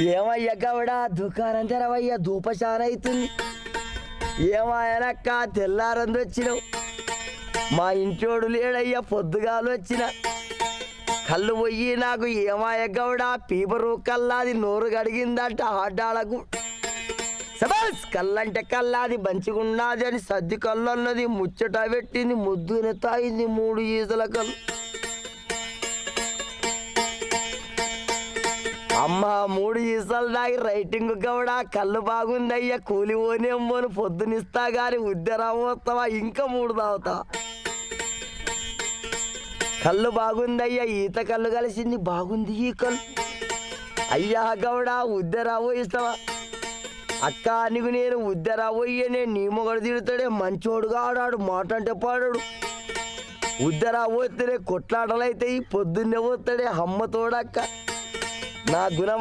ఏమయ్య గౌడ దుకాణం తెరవయ్య ధూపశాన అవుతుంది. ఏమాయనక్క తెల్లారంది వచ్చినావు. మా ఇంటోడు లేడయ్యా పొద్దుగాలు వచ్చిన. కళ్ళు పోయి నాకు ఏమాయ గౌడ పీపరు కల్లాది నోరు గడిగిందంట ఆడ్డాలకు. సబాస్ కళ్ళంటే కల్లాది మంచిగున్నది అని సర్ది కళ్ళు అన్నది. ముచ్చట పెట్టింది ముద్దున తాయింది 3 ఈతల కళ్ళు. అమ్మ 3 ఈసాలు దాగి రైటింగ్ గౌడ కళ్ళు బాగుందయ్యా కూలి పోనేమోని పొద్దునిస్తా గాని ఉద్దరం వస్తావా ఇంకా 3 తాగుతావా? కళ్ళు బాగుందయ్యా ఈత కళ్ళు కలిసింది బాగుంది ఈ కళ్ళు. అయ్యా గౌడ ఉద్దరావో ఇస్తావా? అక్క నీకు నేను ఉద్దరావో ఇయ్యనే నీ మొగడు తిడతాడే మంచోడుగా ఆడాడు మాట అంటే పాడాడు. ఉద్దరా పోతేనే కొట్లాటలు అవుతాయి పొద్దున్నే పోతాడే అమ్మ తోడక్క. నా గుణం